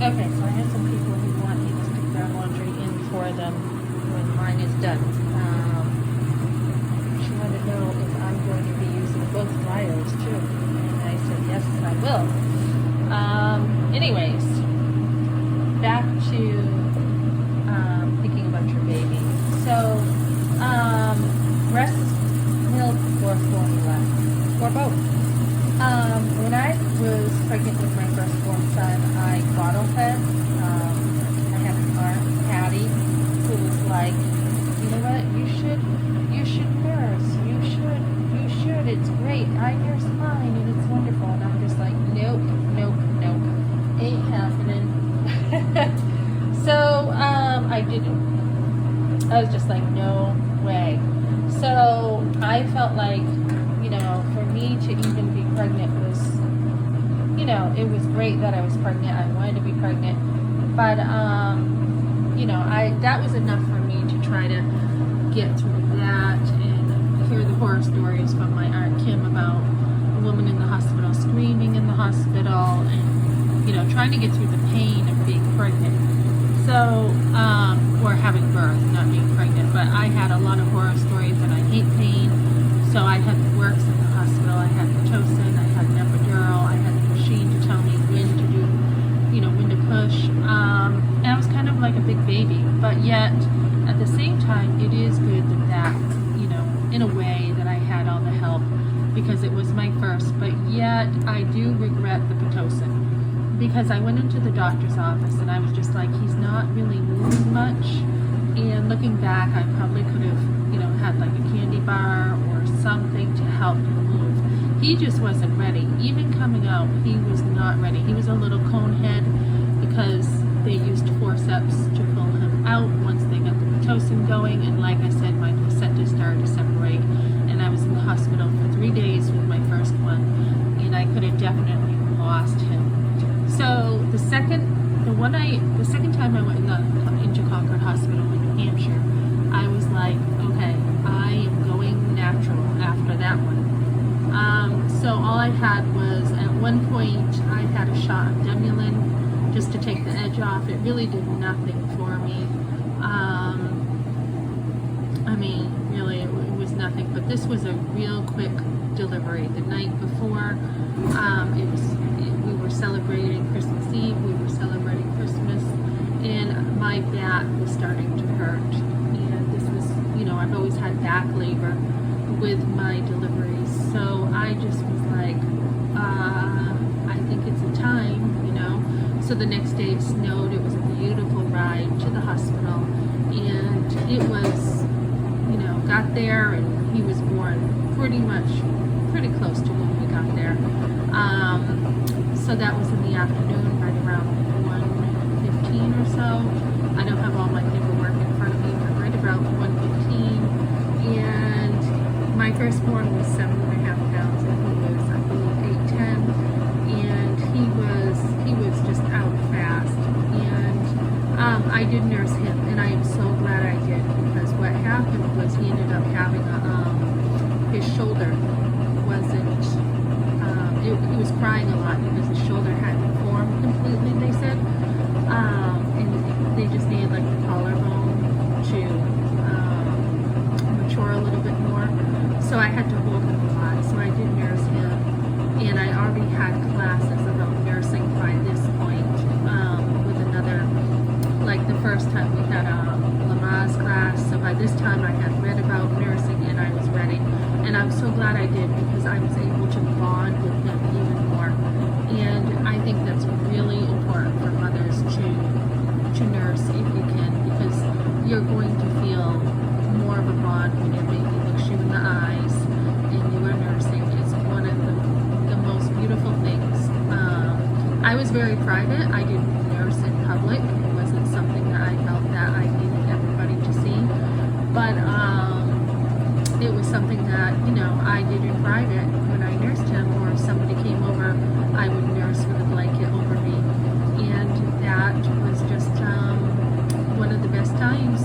Okay, so I have some people who want me to stick their laundry in for them when mine is done. She wanted to know if I'm going to be using both dryers too. And I said, yes, I will. Anyways, back to thinking about your baby. So, breast milk or formula, or both. When I was pregnant with my firstborn son, I bottle fed. I had an aunt, Patty, who was like, you know what, you should nurse. You should. It's great. I nurse mine and it's wonderful. And I'm just like, nope. Ain't happening. So, I didn't. I was just like, no way. So I felt like, for me to even be pregnant was, it was great that I was pregnant. I wanted to be pregnant. But, that was enough for me to try to get through that and hear the horror stories from my Aunt Kim about a woman in the hospital screaming in the hospital and, trying to get through the pain of being pregnant. So, or having birth, not being pregnant. But I had a lot of horror stories and I hate pain. So I had the works in the hospital. I had Pitocin, I had an epidural, I had the machine to tell me when to do, when to push. And I was kind of like a big baby. But yet, at the same time, it is good that, in a way that I had all the help because it was my first. But yet, I do regret the Pitocin. Because I went into the doctor's office and I was just like, he's not really moving much. And looking back, I probably could have, had like a candy bar or something to help him move. He just wasn't ready. Even coming out, he was not ready. He was a little cone head because they used forceps to pull him out once they got the Pitocin going. And like I said, my placenta started to separate. And I was in the hospital for 3 days with my first one. And I could have definitely lost him. So the second time I went into Concord Hospital in New Hampshire, I was like, okay, I am going natural after that one. So all I had was, at one point, I had a shot of Demulin just to take the edge off. It really did nothing for me. Really, it was nothing. But this was a real quick delivery. The night before, we were celebrating Christmas Eve, we were celebrating Christmas, and my back was starting to hurt. And this was, I've always had back labor with my deliveries, so I just was like, I think it's a time, So the next day it snowed. It was a beautiful ride to the hospital, and it was, got there, and he was born pretty close to when we got there. So that was in the afternoon, right around 1:15 or so. I don't have all my paperwork in front of me, but right about 1:15. And my firstborn was 7.5 pounds, and he was, I believe, 8'10". And he was just out fast. And I did nurse him, and I am so glad I did, because what happened was he ended up having his shoulder wasn't, he was crying a lot because his shoulder hadn't formed completely, they said. And they just needed like the collarbone to mature a little bit more. So I had to hold him a lot. So I did nurse him. And I already had classes about nursing by this point, with another, like the first time we had a Lamaze class. So by this time I had read about nursing and I was ready. And I'm so glad I did, because I was able to bond with him even more. And I think that's really important for mothers to nurse if you can, because you're going to feel more of a bond when your baby looks you in the eyes and you are nursing. It's one of the most beautiful things. I was very private. I didn't nurse in public. It wasn't something that I felt that I needed everybody to see. But it was something that, I did in private when I nursed him, or if somebody came over, I would nurse with a blanket over me. And that was just one of the best times